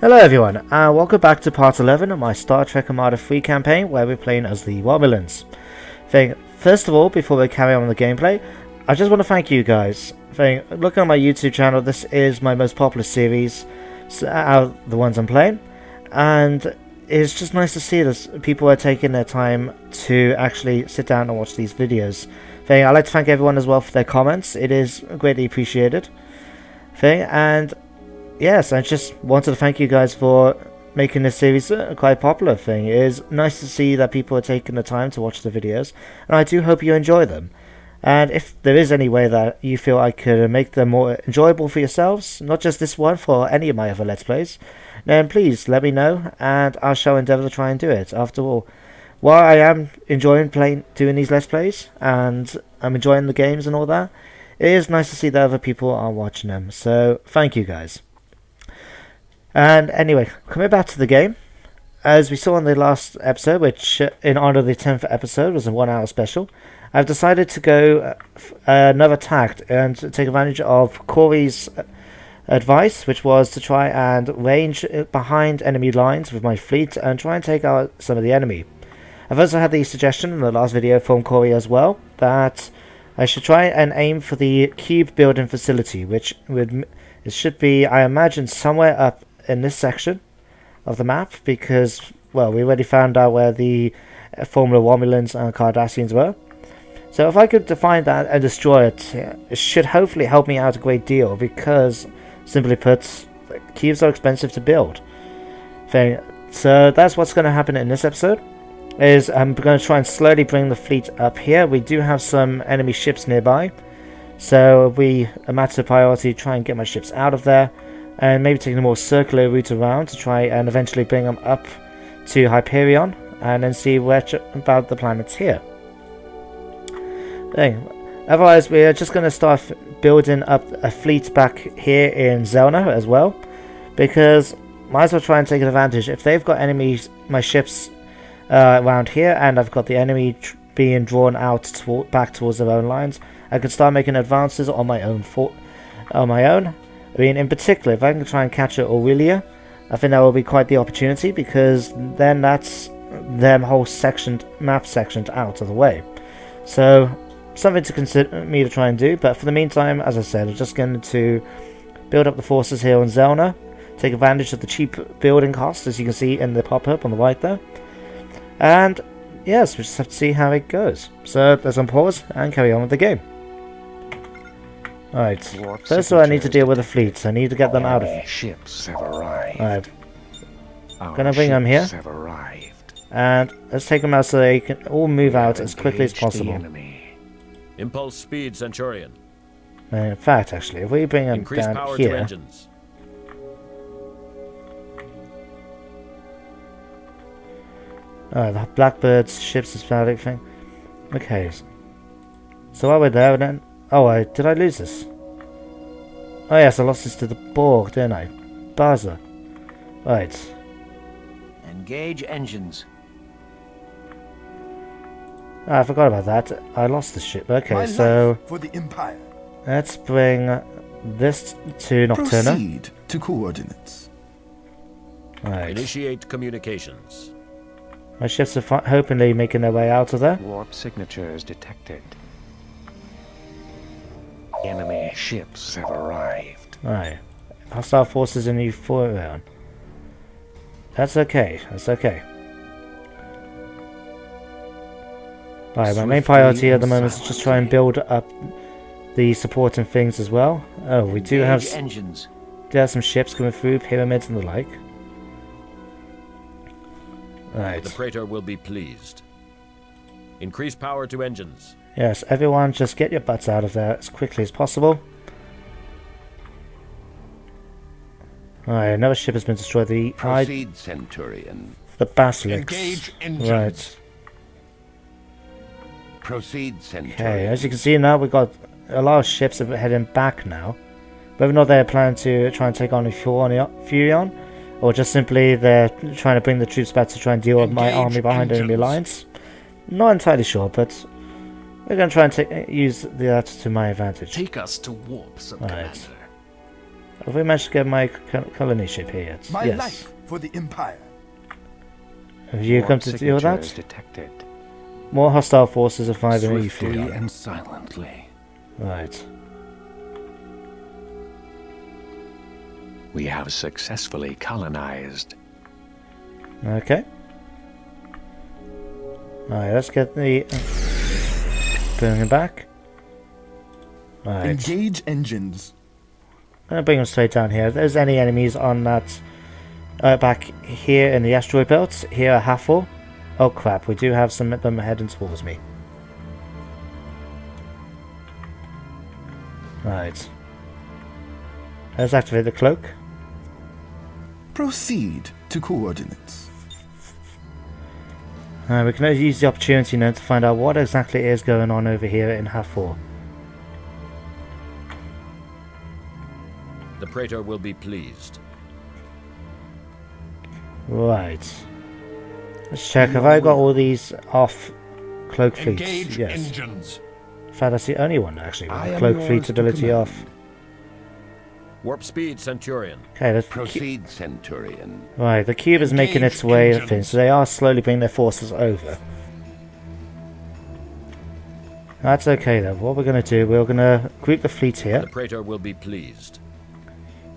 Hello everyone, and welcome back to part 11 of my Star Trek Armada 3 campaign where we're playing as the Romulans. First of all, before we carry on with the gameplay, I just want to thank you guys. Looking at my YouTube channel, this is my most popular series out of the ones I'm playing, and it's just nice to see that people are taking their time to actually sit down and watch these videos. I'd like to thank everyone as well for their comments, it is greatly appreciated. And yes, I just wanted to thank you guys for making this series a quite popular thing. It is nice to see that people are taking the time to watch the videos, and I do hope you enjoy them. And if there is any way that you feel I could make them more enjoyable for yourselves, not just this one, for any of my other Let's Plays, then please let me know, and I shall endeavour to try and do it. After all, while I am enjoying doing these Let's Plays, and I'm enjoying the games and all that, it is nice to see that other people are watching them, so thank you guys. And anyway, coming back to the game, as we saw in the last episode, which in honor of the 10th episode was a 1 hour special, I've decided to go another tact and take advantage of Corey's advice, which was to try and range behind enemy lines with my fleet and try and take out some of the enemy. I've also had the suggestion in the last video from Corey as well that I should try and aim for the cube building facility, which it should be, I imagine, somewhere up in this section of the map, because, well, we already found out where the Formula Romulans and Cardassians were. So if I could find that and destroy it, it should hopefully help me out a great deal, because, simply put, cubes are expensive to build. So that's what's going to happen in this episode, is I'm going to try and slowly bring the fleet up here. We do have some enemy ships nearby, so a matter of priority, try and get my ships out of there, and maybe taking a more circular route around to try and eventually bring them up to Hyperion and then see about the planets here. Otherwise, we're just going to start building up a fleet back here in Zelna as well, because might as well try and take advantage. If they've got enemies, my ships around here, and I've got the enemy being drawn out back towards their own lines, I can start making advances on my own. I mean, in particular, if I can try and capture Aurelia, I think that will be quite the opportunity, because then that's them whole map sectioned out of the way. So, something to consider me to try and do, but for the meantime, as I said, I'm just going to build up the forces here on Zelna, take advantage of the cheap building costs, as you can see in the pop-up on the right there. And, yes, we just have to see how it goes. So, let's unpause and carry on with the game. Alright, first of all I need to deal with the fleets. I need to get them out of here. Ships have arrived. Alright, I'm gonna bring them here. And let's take them out so they can all move out as quickly as possible. Impulse speed, Centurion. In fact, actually, if we bring them Increase down power here... to engines. Alright, the Blackbird's ships is about everything. Okay, so while we're there then... Oh, did I lose this? Oh yes, I lost this to the Borg, didn't I? Baza. Right. Engage engines. Oh, I forgot about that. I lost the ship. Okay, so for the Empire. Let's bring this to Nocturna. Proceed to coordinates. Right. Initiate communications. My ships are hopefully making their way out of there. Warp signatures detected. Enemy ships have arrived. Right. Hostile forces in Euphorion. That's okay. That's okay. Right, my main priority at the moment is just try and build up the supporting things as well. Oh, we do have engines. Some ships coming through, pyramids and the like. Right. The Praetor will be pleased. Increase power to engines. Yes, everyone just get your butts out of there as quickly as possible. Alright, another ship has been destroyed. Proceed, Centurion. The Basilisk. Engage engines. Right. Proceed, Centurion. Okay, as you can see now, we've got a lot of ships that are heading back now. Whether or not they're planning to try and take on Furion, or just simply they're trying to bring the troops back to try and deal with my army behind enemy lines. Not entirely sure, but we're going to try and use that to my advantage. Take us to warp, Sub-Commander. Have we managed to get my colony ship here yet? My yes. life for the Empire. Have you Warp come to deal with signatures that? detected. More hostile forces are firing Swiftly E3. and silently. Right. We have successfully colonized. Okay. Alright, let's get the bring him back. Right. Engage engines. I'm gonna bring them straight down here. If there's any enemies on that back here in the asteroid belt, here are half full. Oh crap, we do have some of them heading towards me. Right. Let's activate the cloak. Proceed to coordinates. We can use the opportunity now to find out what exactly is going on over here in Hathor. The Praetor will be pleased. Right. Let's check. Have I got all these off cloak fleets? Engage Yes. engines. In fact, that's the only one actually with I the am cloak yours fleet to ability command. off. Warp speed, Centurion. Okay, let's Proceed, Centurion. right. The cube is making its Engage way engines. in, so they are slowly bringing their forces over. That's okay though. What we're going to do, we're going to group the fleet here. The Praetor will be pleased.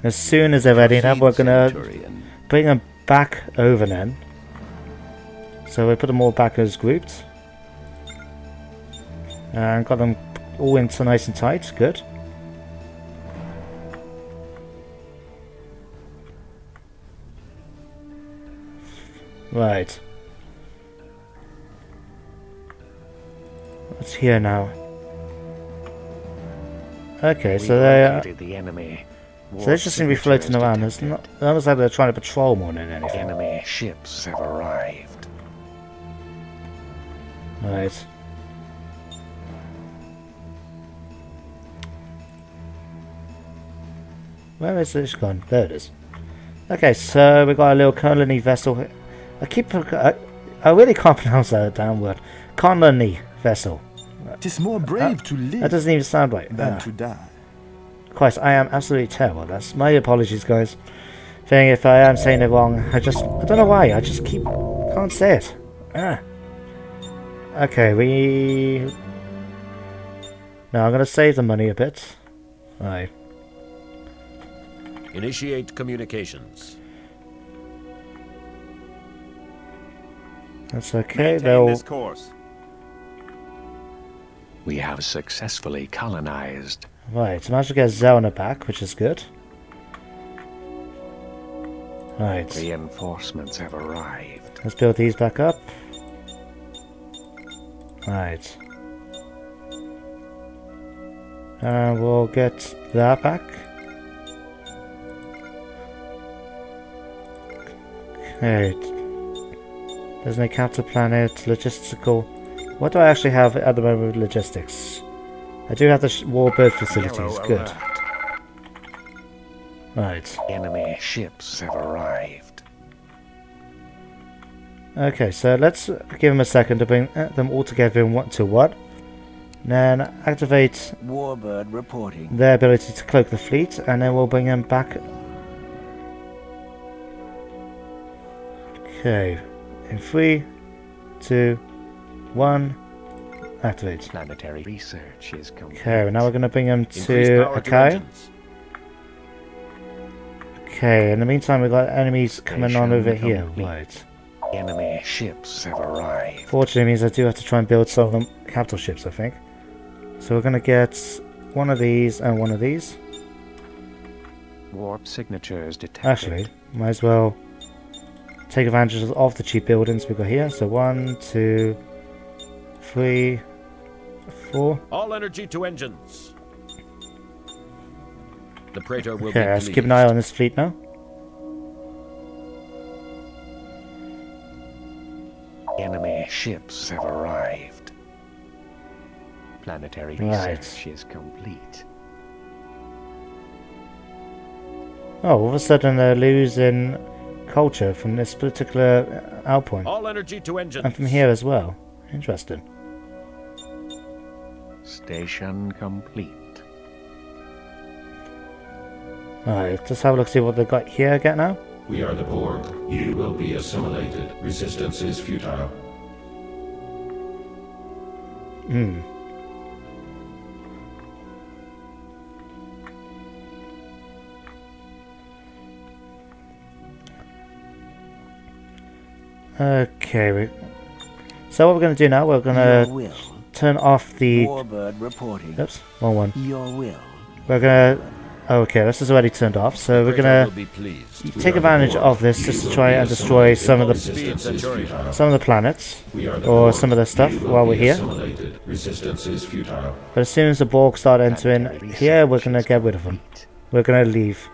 As soon as they're ready, then we're Proceed, going to Centurion. bring them back over then. So we put them all back as grouped. And got them all in so nice and tight. Good. Right. What's here now? Okay, so they located the enemy. so they're just going to be floating around. It's not. It looks like they're trying to patrol more than anything. Enemy ships have arrived. Right. Where is this gone? There it is. Okay, so we've got a little colony vessel. I really can't pronounce that damn word. Colony vessel. Tis more brave to live That doesn't even sound right. than Ah, to die. Christ, I am absolutely terrible. That's my apologies, guys. Thing if I am saying it wrong, I don't know why. I just can't say it. Ah. Okay, now I'm gonna save the money a bit. Right. Initiate communications. That's okay. They'll course. We have successfully colonized. right. Managed to get Zelna back, which is good. Right. Reinforcements have arrived. Let's build these back up. Right. And we'll get that back. Okay. There's no counter planet, logistical. What do I actually have at the moment with logistics? I do have the warbird facilities. Good. Right. Enemy ships have arrived. Okay, so let's give them a second to bring them all together in what to what. Then activate Warbird reporting. their ability to cloak the fleet, and then we'll bring them back. Okay, in 3, 2, 1, activate. Planetary research is complete. Okay, now we're going to bring them Increase to power to Akai. engines. Okay, in the meantime we've got enemies coming on over here. complete. Right. Enemy ships have arrived. Fortunately means I do have to try and build some of them capital ships, I think. So we're going to get one of these and one of these. Warp signatures detected. Actually, might as well take advantage of the cheap buildings we've got here. So 1, 2, 3, 4. All energy to engines. The Praetor will Okay, be let's pleased. keep an eye on this fleet now. Enemy ships have arrived. Planetary Right. research is complete. Oh, all of a sudden they're losing culture from this particular outpoint. All energy to engines. And from here as well. Interesting. Station complete. Alright, let's have a look, see what they got here again now. We are the Borg. You will be assimilated. Resistance is futile. Okay, so what we're going to do now, we're going to turn off the... Warbird reporting. Oops, wrong one. Your will. We're going to... Okay, this is already turned off, so we're going to take advantage of this just to try and destroy some of the planets, or some of the stuff while we're here. Resistance is futile. But as soon as the Borg start entering here, we're going to get rid of them. We're going to leave.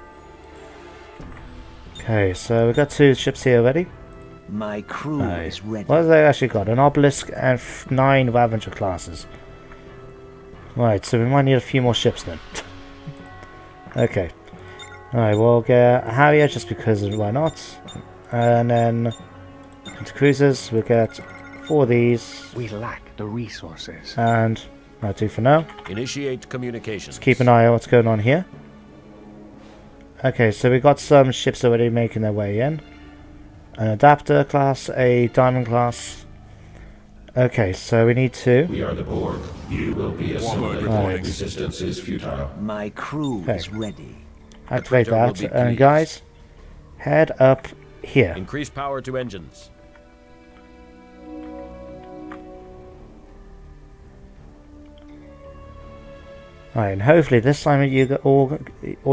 Okay, so we've got 2 ships here already. My crew is ready. What have they actually got? An Obelisk and 9 Ravager classes. Right, so we might need a few more ships then. Okay. Alright, we'll get a Harrier just because why not. And then into cruisers, we'll get 4 of these. We lack the resources. And that'll do for now. Initiate communications. Let's keep an eye on what's going on here. Okay, so we've got some ships already making their way in. An Adapter class, a Diamond class. Okay, so we need to... We are the Borg. You will be assimilated. Right. Resistance is futile. My crew is ready. Activate The printer that, will be and pleased. guys, head up here. Increase power to engines. Alright, and hopefully this time all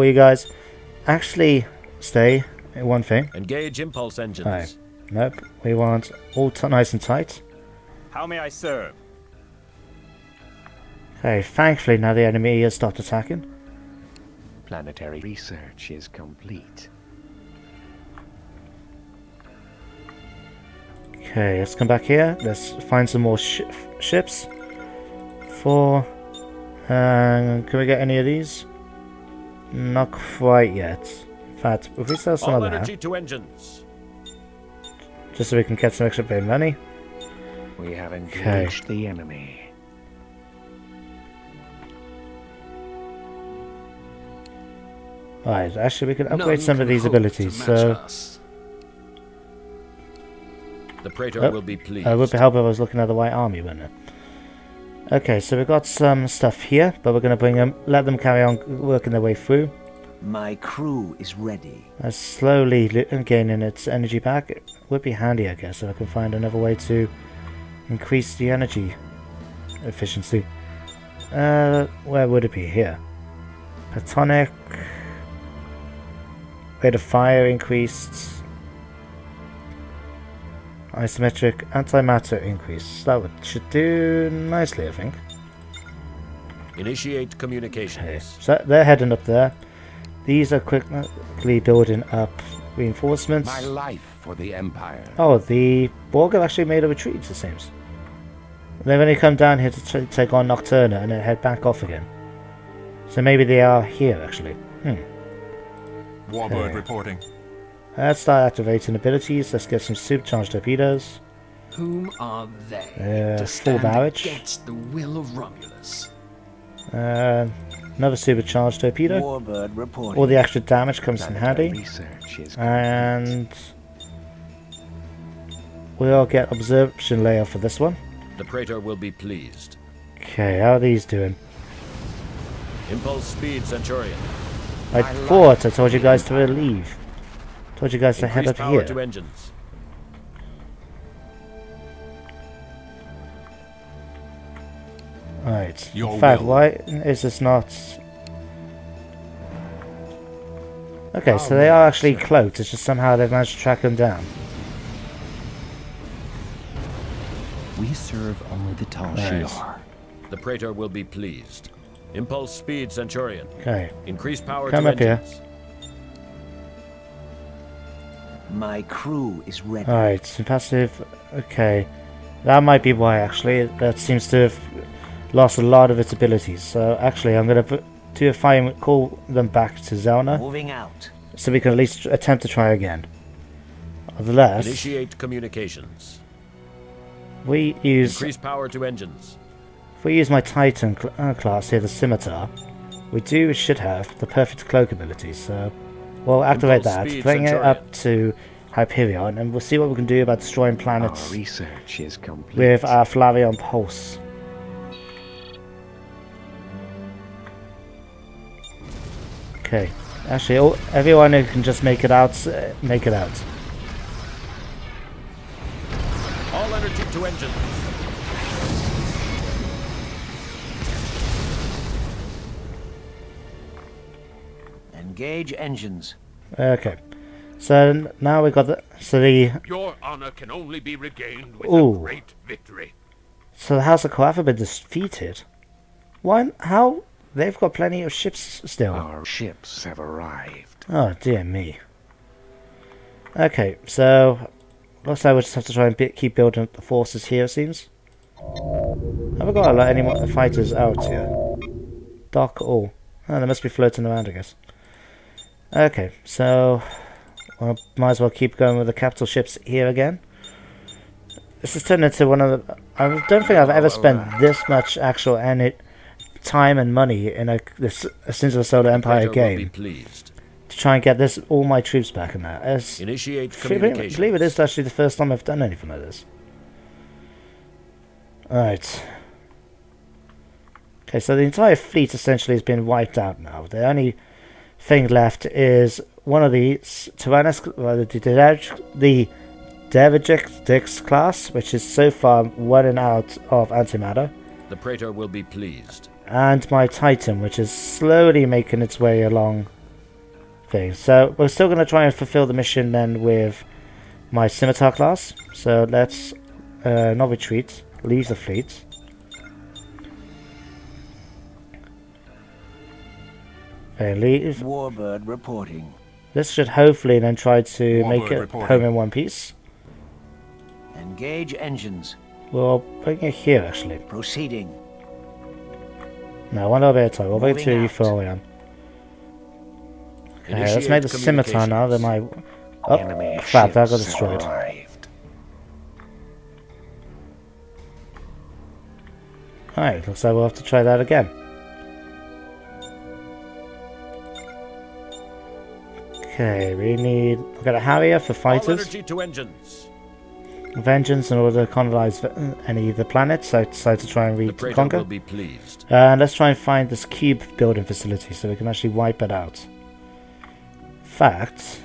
you guys actually stay in one thing. Engage impulse engines. Alright, nope, we want all nice and tight. How may I serve? Okay, thankfully now the enemy has stopped attacking. Planetary research is complete. Okay, let's come back here. Let's find some more ships. 4. Can we get any of these? Not quite yet. In fact, if we sell some All of energy that, to engines. just so we can get some extra bit of money. We have engaged the enemy. Alright, actually we can upgrade some of these abilities, so... The Praetor will be pleased. It would be helpful if I was looking at the White Army, wouldn't it? Okay, so we've got some stuff here, but we're going to let them carry on working their way through. My crew is ready. Slowly gaining its energy back. It would be handy, I guess, if I can find another way to increase the energy efficiency. Where would it be? Here. Platonic. Rate of fire increased. Isometric antimatter increase. That should do nicely, I think. Initiate communications. Okay, so they're heading up there. These are quickly building up reinforcements. My life for the Empire. Oh, the Borg have actually made a retreat, it seems. They've only come down here to take on Nocturna and then head back off again. So maybe they are here, actually. Warbird reporting. Let's start activating abilities. Let's get some supercharged torpedoes. Whom are they to Full stand barrage. against the will of Romulus? Another supercharged torpedo. Warbird reporting. All the extra damage comes in Planetary handy. research is And we'll get absorption layer for this one. The Praetor will be pleased. Okay, how are these doing? Impulse speed, Centurion. I thought I told you guys to leave. Told you guys to head Increase up power here. to engines. Right. Your In fact, will. why is this not... Okay, so they are actually cloaked. It's just somehow they've managed to track them down. We serve only the Tal Right. Shiar. The Praetor will be pleased. Impulse speed, Centurion. Okay. Increase power Come to up here. engines. My crew is ready. Alright, some passive... Okay. That might be why, actually. That seems to have lost a lot of its abilities. So, actually, I'm going to do a fire and call them back to Zelna. Moving out. So we can at least attempt to try again. Nevertheless, Initiate communications. we use... Increase power to engines. If we use my Titan class here, the Scimitar, we should have the perfect cloak ability, so we'll activate Impulse that, speed bring it Centurion. up to Hyperion, and we'll see what we can do about destroying Our planets research is complete. with our Flavion Pulse. Okay, actually, everyone who can just make it out, make it out. All energy to engines. Engage engines. Okay, so now we got the Your honor can only be regained with Ooh. a great victory. so the House of Coafa been defeated. Why? How? They've got plenty of ships still. Our ships have arrived. Oh dear me. Okay, so looks like we'll just have to try and keep building up the forces here, it seems. Have we got any more fighters out here? Dock all. Oh, they must be floating around, I guess. Okay, so might as well keep going with the capital ships here again. This has turned into one of the... I don't think I've ever spent this much actual time and money in a Sins of the Solar Empire Praetor will be game pleased. to try and get all my troops back in that. Initiate I communications. believe it is actually the first time I've done anything like this. Alright. Okay, so the entire fleet essentially has been wiped out now. The only thing left is one of the the Devijix class, which is so far running out of antimatter, The Praetor will be pleased. and my Titan, which is slowly making its way along things. So we're still going to try and fulfill the mission then with my Scimitar class. So let's not retreat, leave the fleet. Okay, leave. Warbird reporting. This should hopefully then try to make Warbird it reporting. home in one piece. Engage engines. We'll bring it here actually. Proceeding. No, one little bit of time. We'll wait Moving till you out. fill in. Okay, let's Initiate make the Scimitar now. Then my... Oh, Enemy crap, that got ships destroyed. have arrived. Alright, looks like we'll have to try that again. Okay, we've got a Harrier for All fighters. energy to engines. Vengeance in order to colonize any of the planets I decide to try and The Praetor reconquer. will be pleased. And let's try and find this cube building facility so we can actually wipe it out. In fact,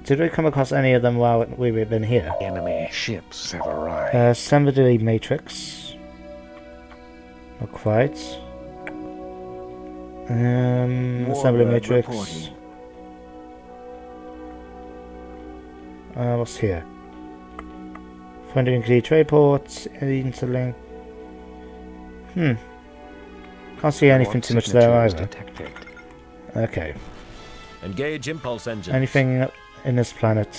did we come across any of them while we've been here? Enemy ships have arrived. Assembly Matrix. Not quite. Assembly Warbird Matrix. reporting. What's here? Finding include trade ports, interlink. Can't see anything too much there Signature is either. detected. Okay. Engage impulse engines. Anything in this planet?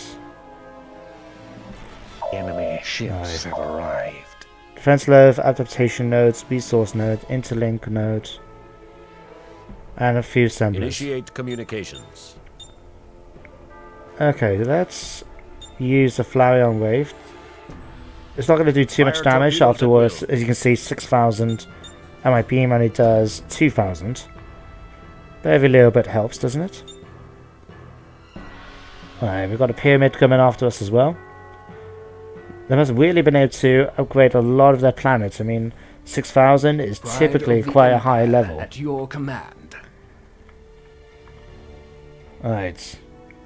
Enemy ships have arrived. Defense load, adaptation nodes, resource node, interlink node, and a few assemblers. Initiate communications. Okay, let's use the Flareon wave. It's not going to do too much Fire damage torpedoes at afterwards. will. As you can see, 6,000, and my beam only does 2,000. But every little bit helps, doesn't it? Alright, we've got a pyramid coming after us as well. They must have really been able to upgrade a lot of their planets. I mean, 6,000 is Pride typically of the quite a high Empire level. At your command. Alright.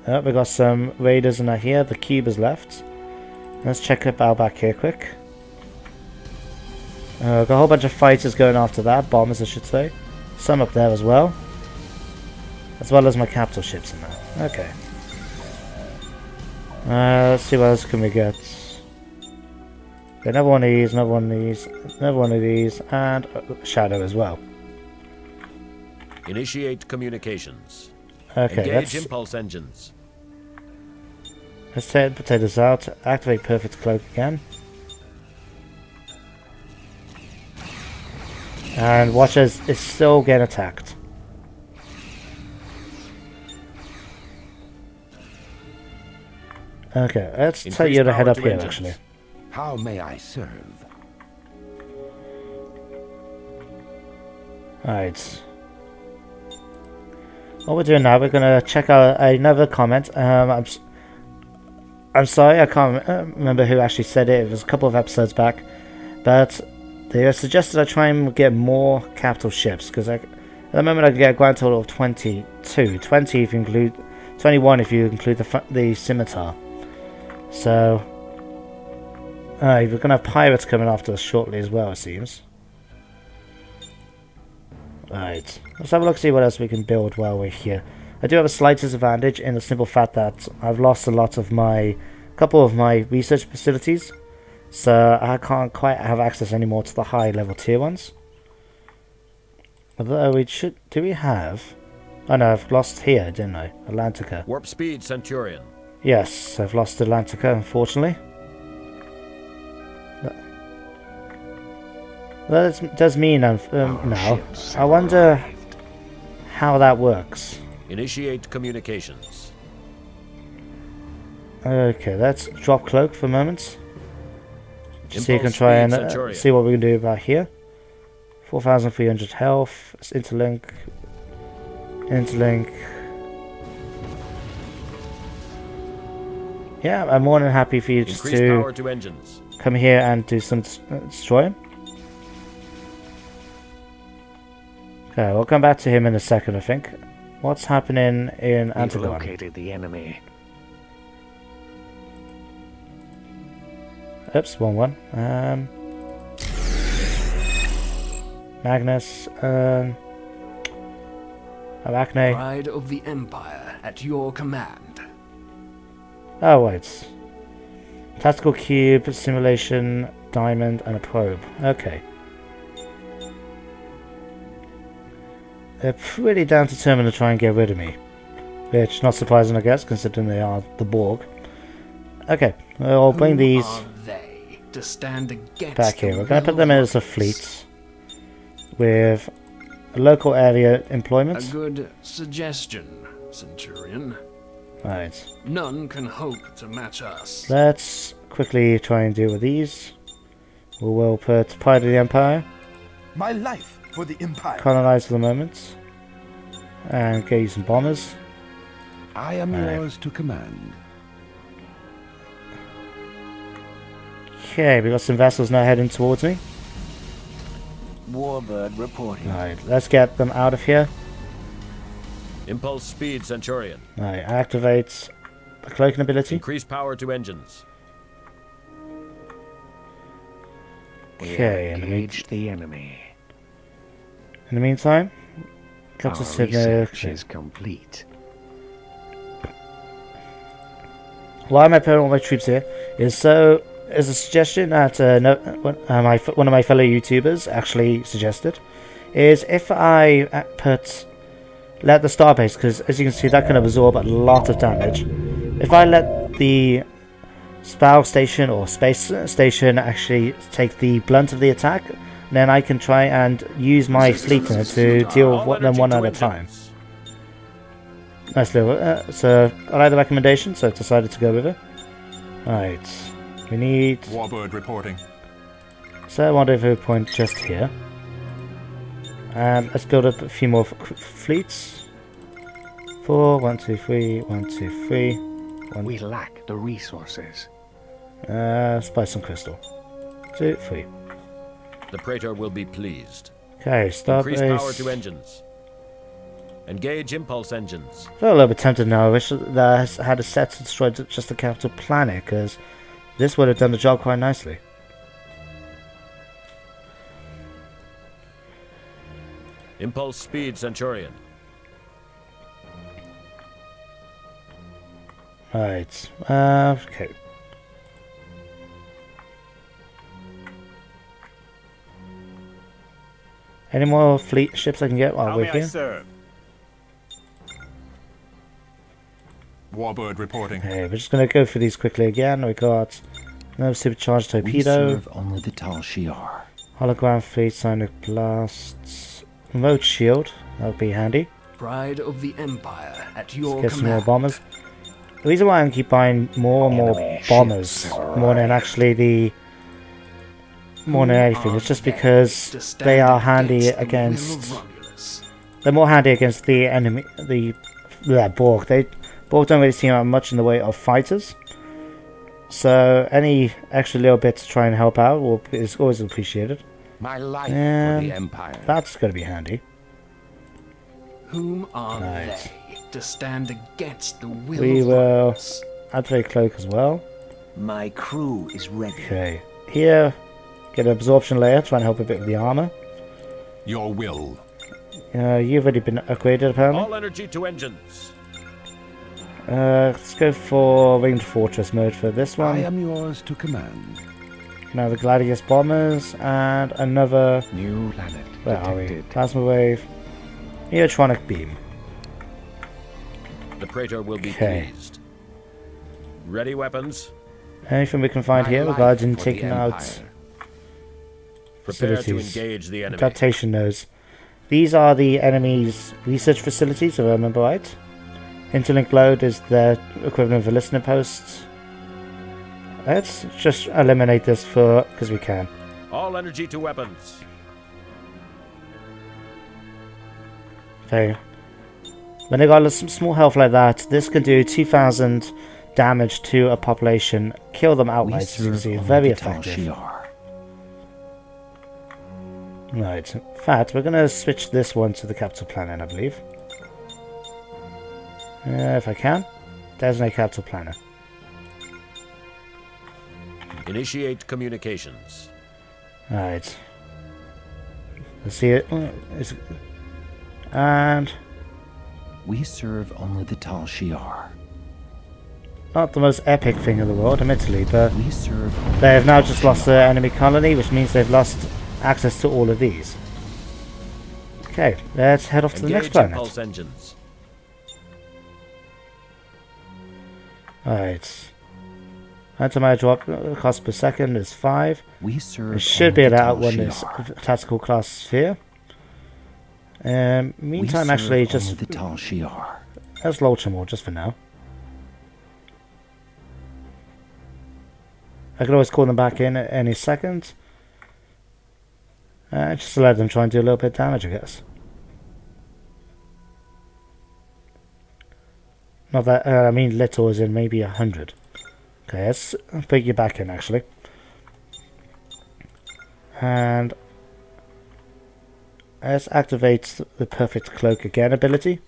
Oh, we got some raiders in here. The cube is left. Let's check up our back here quick. Got a whole bunch of fighters going after that. Bombers, I should say. Some up there as well. As well as my capital ships in there. Okay. Let's see what else can we get. Okay, another one of these, another one of these, another one of these, and Shadow as well. Initiate communications. Okay, Engage impulse engines. let's take the potatoes out. Activate Perfect Cloak again. And watch as it's still getting attacked. Okay, let's tell Increase you to head power up to here engines. actually. How may I serve? Alright. what we're doing now, we're going to check out another comment. I'm sorry, I can't remember who actually said it. It was a couple of episodes back. But they suggested I try and get more capital ships. Because at the moment I can get a grand total of 22. 20 if you include... 21 if you include the scimitar. So... we're going to have pirates coming after us shortly as well, it seems. Right, let's have a look, see what else we can build while we're here. I do have a slight disadvantage in the simple fact that I've lost a lot of couple of my research facilities, so I can't quite have access anymore to the high level tier ones. Although do we have? Oh no, I've lost here, didn't I? Atlantica. Warp speed, Centurion. Yes, I've lost Atlantica, unfortunately. That does mean now. I wonder how that works. Initiate communications. Okay, let's drop cloak for a moment. Just so you can Impulse try speed, and Centurion. see what we can do about here. 4,300 health. Let's interlink. Interlink. Yeah, I'm more than happy for you just Increase power to engines. come here and do some destroying. Okay, we'll come back to him in a second, I think. What's happening in We've Antigone? located the enemy. Oops, wrong one. Magnus, Arachne. Pride of the Empire at your command. Oh, wait. Tactical cube, simulation, diamond, and a probe. Okay. They're pretty damn determined to try and get rid of me. Which, not surprising, I guess, considering they are the Borg. Okay, I'll bring these Who are they to stand against back here. the We're going to put them will as a fleet with a local area employment. A good suggestion, Centurion. Right. None can hope to match us. Let's quickly try and deal with these. We will put Pride of the Empire. My life for the Empire. Colonize for the moment. And get you some bombers. I am yours to command. Okay, we got some vessels now heading towards me. Warbird reporting. Right, let's get them out of here. Impulse speed, Centurion. Right, activate the cloaking ability. Increase power to engines. Okay, Engage the enemy. in the meantime, Our got to sit research is complete. Why am I putting all my troops here? Is so as a suggestion that one of my fellow YouTubers actually suggested is if I let the starbase, because as you can see that can absorb a lot of damage. If I let the Spal station or space station actually take the blunt of the attack, then I can try and use my fleet in it to deal with them one at a time. Nice little. So I like the recommendation, so I've decided to go with it. Right, we need. Warbird reporting. So I want a point just here. And let's build up a few more fleets. 4, 1, 2, 3, 1, 2, 3. We lack the resources. Spice some crystal. 2, 3. The Praetor will be pleased. Okay, Increase power to starbase. engines. Engage impulse engines. I feel a little bit tempted now. I wish that I had a set to destroy just the capital planet, because this would have done the job quite nicely. Impulse speed, Centurion. Right. Okay. Any more fleet ships I can get while How we're may I here? serve? Warbird reporting. Okay, we're just going to go through these quickly again. We got another supercharged We torpedo, serve only the Tal Shiar. hologram fleet, sonic blasts, remote shield. That would be handy. Pride of the Empire at your Get some more command. bombers. The reason why I keep buying more and more Enemy bombers, ships have more than actually more than anything, it's just because they are handy against they're more handy against the enemy, Borg. Borg don't really seem to have much in the way of fighters. So any extra little bit to try and help out is always appreciated. My life for the Empire. That's going to be handy. Whom are they to stand against the will We of will Horus? activate cloak as well. My crew is ready. Okay, here, get an absorption layer, try and help a bit with the armor. Your will. You've already been upgraded apparently. All energy to engines. Let's go for Winged Fortress mode for this one. I am yours to command. Now the Gladius bombers and another. New planet Where are we? detected. Plasma wave. Neotronic beam. The Praetor will be Okay. pleased. Ready weapons. Anything we can find My here life regarding for the taking out Empire. Prepare to facilities. engage the enemy. Adaptation nodes. These are the enemy's research facilities, if I remember right. Interlink load is their equivalent of a listener post. Let's just eliminate this because we can. All energy to weapons. Okay. When they got some small health like that, this can do 2,000 damage to a population, kill them outright. As you can see, very effective. Right. In fact, we're going to switch this one to the capital planet, I believe. If I can. Designate capital planet. Initiate communications. Right. Let's see it. And We serve only the Tal Shiar. not the most epic thing in the world, admittedly, but We serve they have now just lost their enemy colony, which means they've lost access to all of these. Okay, let's head off to the next Engage planet. impulse engines. Alright. Anti-matter drop cost per second is 5. We serve It should only be able the to Tal outrun this Shiar. tactical class sphere. Meantime, We actually, serve just only the Tal Shiar. let's launch them all just for now. I can always call them back in at any second. Just to let them try and do a little bit of damage, I guess. Not that, I mean little as in maybe 100. Okay, let's put you back in actually. And let's activate the Perfect Cloak again ability.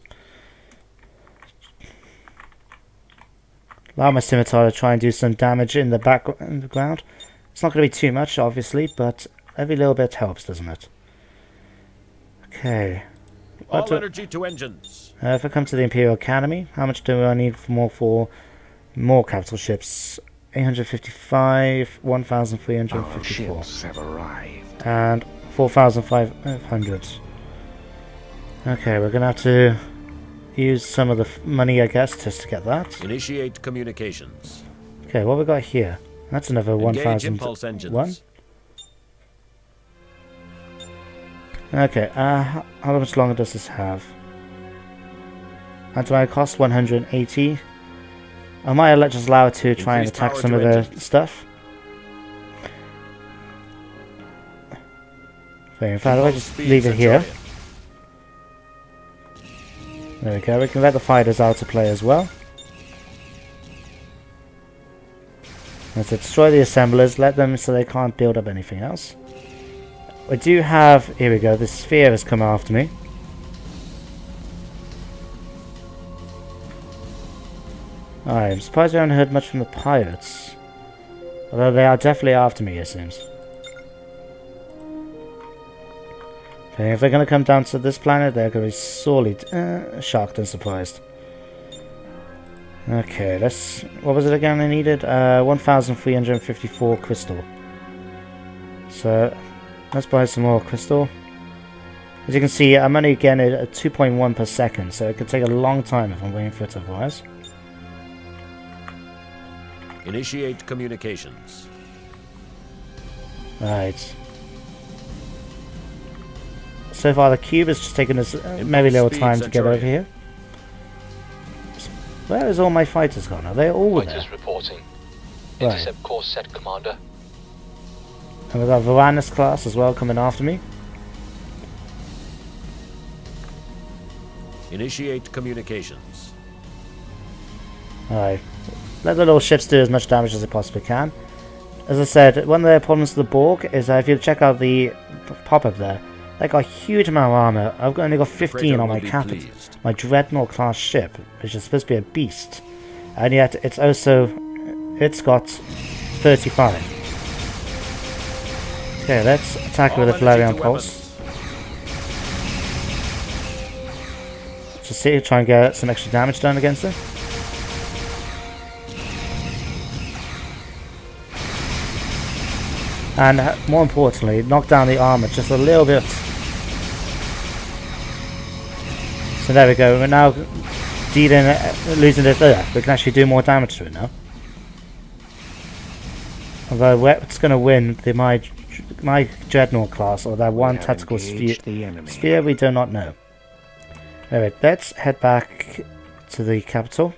Allow my scimitar to try and do some damage in the background. It's not going to be too much, obviously, but every little bit helps, doesn't it? Okay. All energy to engines. If I come to the Imperial Academy, how much do I need for more capital ships? 855, 1,354. Our ships have arrived. And 4,500. Okay, we're going to have to use some of the money, I guess, just to get that. Initiate communications. Okay, what we got here? That's another Engage impulse engines. 1,001. Okay, how much longer does this have? Antimatter cost 180. I might just allow it to try and Increase attack power some to of the engines. stuff. Okay, in fact, if I just Speed leave it here. Centurion. There we go, we can let the fighters out to play as well. Let's destroy the assemblers, let them so they can't build up anything else. We do have, here we go, the sphere has come after me. Alright, I'm surprised I haven't heard much from the pirates. Although they are definitely after me, it seems. Okay, if they're going to come down to this planet, they're going to be sorely shocked and surprised. Okay, let's... What was it again I needed? 1,354 crystal. So, let's buy some more crystal. As you can see, I'm only getting it at 2.1 per second, so it could take a long time if I'm waiting for it to rise. Initiate communications. Right. So far the cube has just taken us maybe a little speed, time to get Centurion. over here. Where is all my fighters gone? Are they all there? Fighters reporting. Right. Intercept course set, Commander. And we've got Varanus class as well coming after me. Initiate communications. Alright. Let the little ships do as much damage as they possibly can. As I said, one of the problems with the Borg is that if you check out the pop-up there, they got a huge amount of armor. I've only got 15 on my Captain, my Dreadnought class ship, which is supposed to be a beast. And yet it's also, it's got 35. Okay, let's attack it with a Valerian Pulse. Just see, try and get some extra damage done against it. And more importantly, knock down the armor just a little bit. So there we go, we're now losing it there. We can actually do more damage to it now. Although what's going to win my Dreadnought class or that one tactical sphere, we do not know. Alright, let's head back to the capital.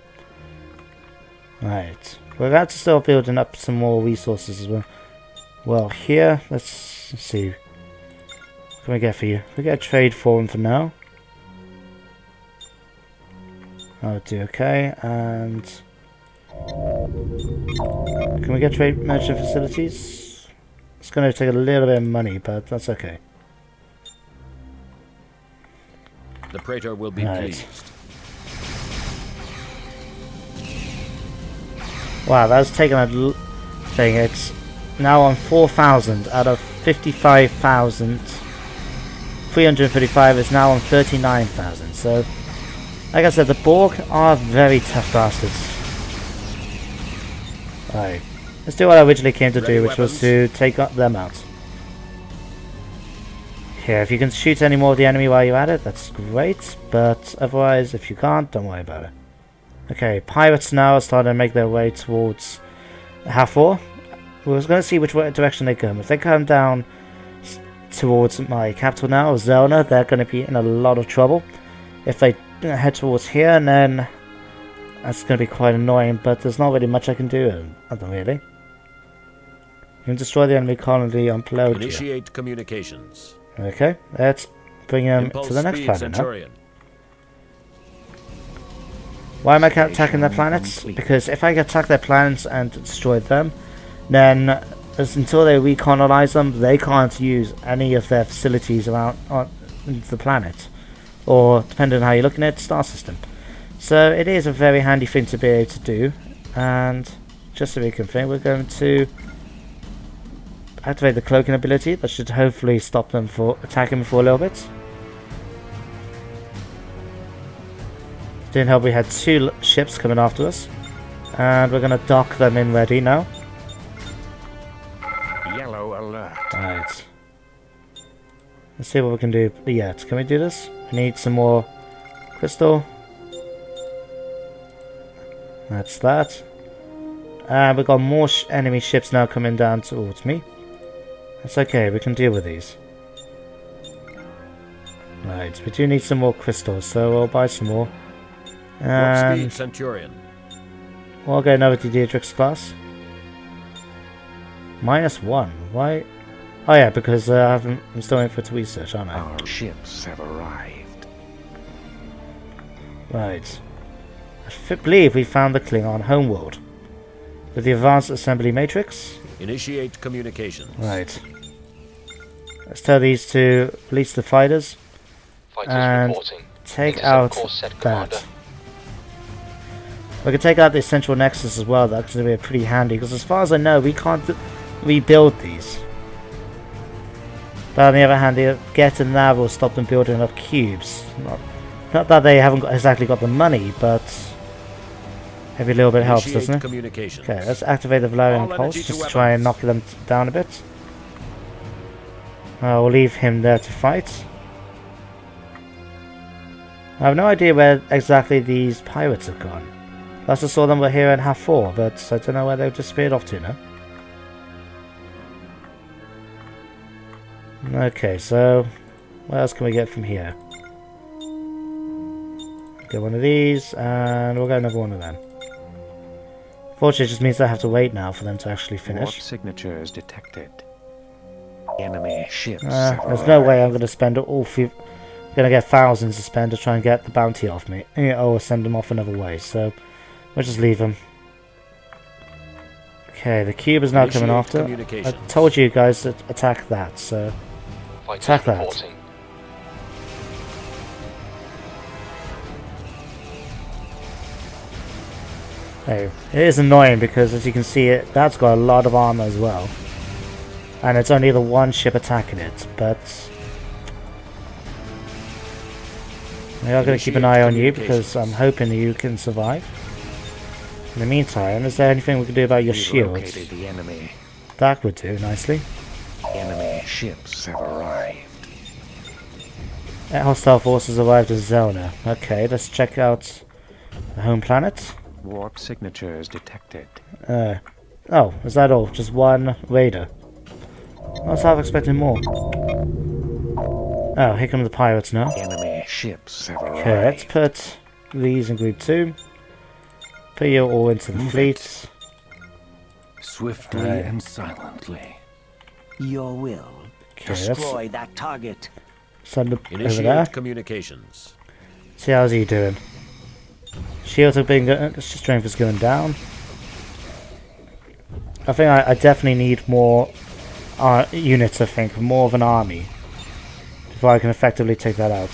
Right, we're about to start building up some more resources as well. Well, here, let's see. What can we get for you? We get a trade forum for now. I'll do okay, and can we get trade merchant facilities? It's going to take a little bit of money, but that's okay. The Praetor will be pleased. Wow, that's taken a thing. It's now on 4,000 out of 55,335 is now on 39,000. So, like I said, the Borg are very tough bastards. Alright, let's do what I originally came to do, which was to take them out. Here, if you can shoot any more of the enemy while you're at it, that's great. But otherwise, if you can't, don't worry about it. Okay, pirates now are starting to make their way towards Hathor. We're going to see which direction they come. If they come down towards my capital now, Zelna, they're going to be in a lot of trouble. If they head towards here, and then that's going to be quite annoying, but there's not really much I can do, really. You can destroy the enemy colony on Pelagia. Initiate communications. Okay, let's bring them to the next planet now. Why am I attacking their planets? Because if I attack their planets and destroy them, then until they recolonize them, they can't use any of their facilities around on the planet, or depending on how you're looking at it, star system. So it is a very handy thing to be able to do. And just to reconfirm, we're going to activate the cloaking ability. That should hopefully stop them for attacking me for a little bit. Didn't help we had two ships coming after us, and we're going to dock them in ready now. Yellow alert. Right. Let's see what we can do yet. Can we do this? I need some more crystal. That's that. And we've got more enemy ships now coming down towards me. That's okay, we can deal with these. Right, we do need some more crystals, so we'll buy some more. And Centurion. we'll go over to Deirdric's class. -1. Why? Oh yeah, because I'm still waiting for it to research, aren't I? Our ships have arrived. Right. I believe we found the Klingon homeworld with the advanced assembly matrix. Initiate communications. Right. Let's tell these to release the fighters and take out that. We can take out the Central Nexus as well. That's going to be pretty handy, because as far as I know, we can't rebuild these. But on the other hand, getting that will stop them building up cubes. Not that they haven't exactly got the money, but every little bit helps, doesn't it? Okay, let's activate the Valerian Pulse just to try and knock them down a bit. We'll leave him there to fight. I have no idea where exactly these pirates have gone. Last I saw them were here in Hathor, but I don't know where they've disappeared off to now. Okay, so what else can we get from here? Get one of these, and we'll get another one of them. Fortunately, it just means I have to wait now for them to actually finish. Warp signatures detected. Enemy ships. There's no way I'm going to spend all gonna get thousands to spend to try and get the bounty off me, or send them off another way. So we'll just leave them. Okay, the cube is now coming after. I told you guys to attack that, so attack that. Hey, it is annoying because, as you can see, that's got a lot of armor as well, and it's only the one ship attacking it. But we are going to keep an eye on you because I'm hoping you can survive. In the meantime, is there anything we can do about your shields? The enemy. That would do nicely. Enemy ships have arrived. Hostile forces arrived at Zelna. Okay, let's check out the home planet. Warp signatures detected. Oh, is that all? Just one raider? I was half expecting more. Oh, here come the pirates now. Enemy ships have arrived. Okay, let's put these in group 2. Put you all into the fleet. Swiftly and silently. Your will. Okay, Destroy that target. Send them over there. Initiate communications. See how's he doing. Shields have been good. Strength is going down. I think I definitely need more units. I think more of an army before I can effectively take that out.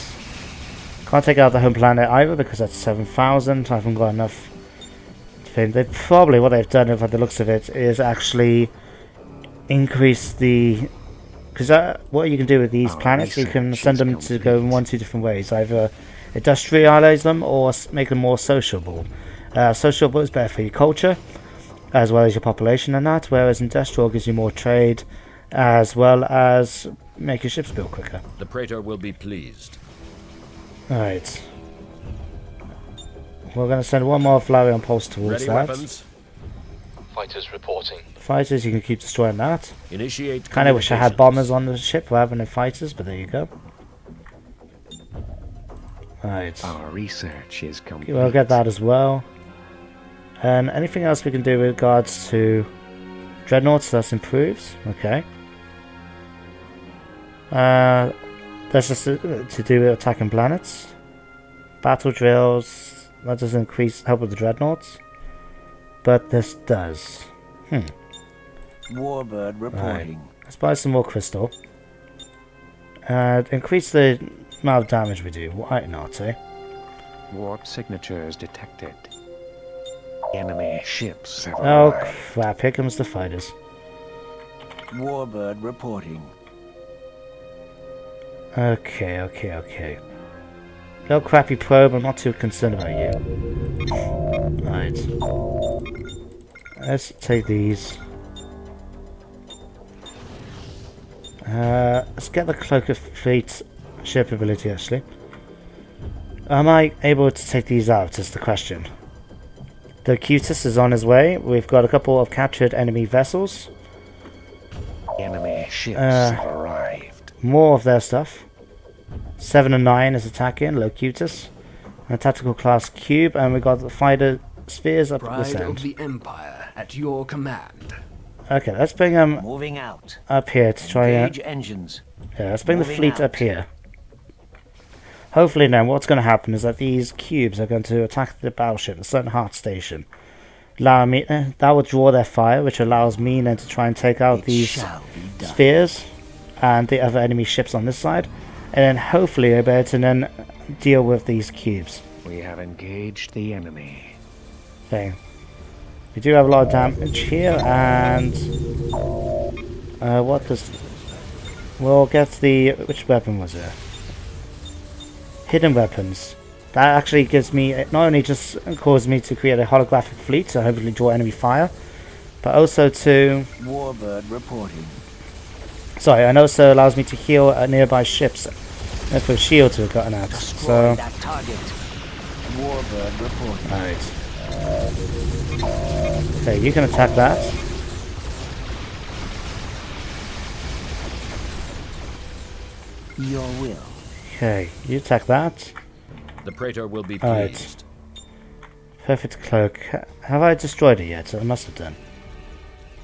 Can't take out the home planet either because that's 7,000. I haven't got enough. They probably, what they've done, by the looks of it, is actually increase the... Because what you can do with these planets, you can send them to go in 1-2 different ways. Either industrialize them or make them more sociable. Sociable is better for your culture, as well as your population and that, whereas industrial gives you more trade, as well as make your ships build quicker. The Praetor will be pleased. Alright. We're going to send one more Flareon pulse towards Ready that. weapons. Fighters reporting. Fighters, you can keep destroying that. Initiate. Kind of wish I had bombers on the ship rather than fighters, but there you go. Right. Our research is complete. We'll get that as well. And anything else we can do with regards to dreadnoughts? That improves. Okay. That's just to do with attacking planets. Battle drills. That doesn't increase help with the dreadnoughts. But this does. Warbird reporting. Right. Let's buy some more crystal. Increase the amount of damage we do. Why not, eh? Warp signatures detected. Enemy ships have Oh arrived. crap, here comes the fighters. Warbird reporting. Okay. Little crappy probe, I'm not too concerned about you. Right. Let's take these. Let's get the Cloak of Fleet ship ability actually. Am I able to take these out is the question. The Cutis is on his way. We've got a couple of captured enemy vessels. Enemy ships have arrived. More of their stuff. 7 and 9 is attacking, Locutus. A tactical class cube, and we got the fighter spheres up at this Pride end. of the Empire at your command. Okay, let's bring them Moving out. up here to try and... Engage engines. Yeah, let's bring the Moving fleet out. up here. Hopefully then what's going to happen is that these cubes are going to attack the battleship, the Certain Heart Station. Allow me, that will draw their fire, which allows me then to try and take out these spheres and the other enemy ships on this side. And then hopefully I'll be able to then deal with these cubes. We have engaged the enemy. Okay. We do have a lot of damage here, and what does... We'll get the... Which weapon was it? Hidden weapons. That actually gives me... It not only just causes me to create a holographic fleet, so hopefully draw enemy fire, but also to... Warbird reporting. Sorry, and also allows me to heal nearby ships if a shields are gotten out. Destroy So... that target. Warbird reporting. Alright. Okay, you can attack that. Your will. Okay, you attack that. The Praetor will be Alright. pleased. Perfect cloak. Have I destroyed it yet? I must have done.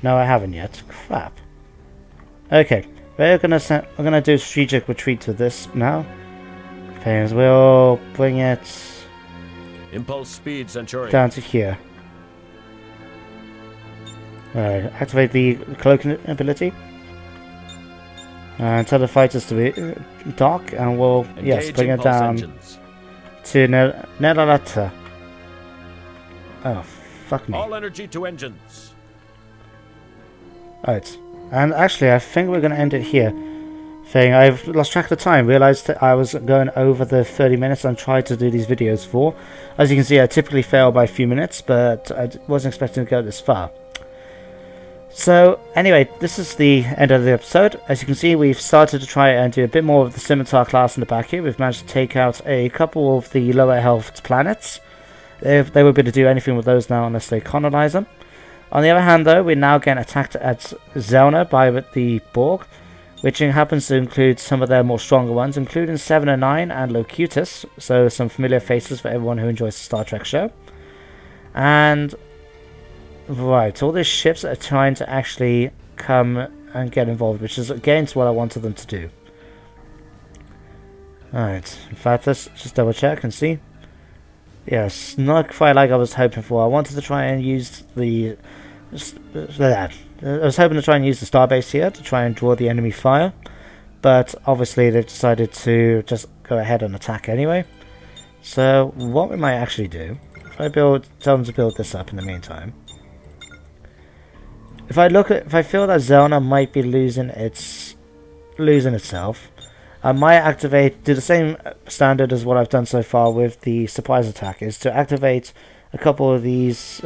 No, I haven't yet. Crap. Okay, we're gonna do strategic retreat with this now. Things will bring it Impulse speed, Centurion. down to here. Alright, activate the cloaking ability. And tell the fighters to be dock, and we'll yes bring it down to Neralata. Oh, fuck me. All energy to engines. Right, and actually I think we're going to end it here. I've lost track of the time, realised that I was going over the 30 minutes I'm trying to do these videos for. As you can see, I typically fail by a few minutes, but I wasn't expecting to go this far. So, anyway, this is the end of the episode. As you can see, we've started to try and do a bit more of the Scimitar class in the back here. We've managed to take out a couple of the lower health planets. They won't be able to do anything with those now unless they colonize them. On the other hand, though, we're now getting attacked at Zelna by the Borg, which happens to include some of their more stronger ones, including 7 and 9 and Locutus, so some familiar faces for everyone who enjoys the Star Trek show. And, right, all these ships are trying to actually come and get involved, which is against what I wanted them to do. Alright, in fact, let's just double check and see. Yes, not quite like I was hoping for. I wanted to try and use the... I was hoping to try and use the starbase here to try and draw the enemy fire, but obviously they've decided to just go ahead and attack anyway. So what we might actually do, if I tell them to build this up in the meantime, if I feel that Zelna might be losing itself, I might do the same standard as what I've done so far with the surprise attack, is to activate a couple of these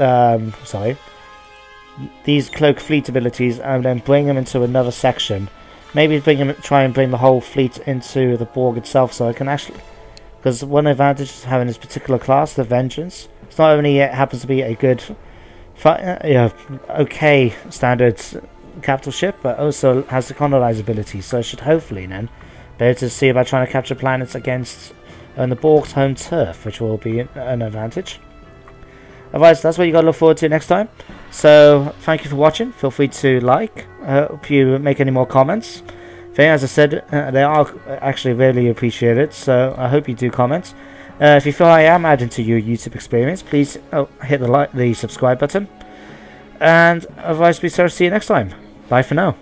these cloak fleet abilities and then bring them into another section. Maybe try and bring the whole fleet into the Borg itself, so I can actually, because one advantage of having this particular class, the Vengeance, it's not only it happens to be a good, okay standard capital ship, but also has the colonize ability, so I should hopefully then be able to see about trying to capture planets against the Borg's home turf, which will be an advantage. Otherwise, that's what you got to look forward to next time. So, thank you for watching. Feel free to like. Hope you make any more comments. As I said, they are actually really appreciated. So, I hope you do comment. If you feel I am adding to your YouTube experience, please hit the subscribe button. And otherwise, be sure to see you next time. Bye for now.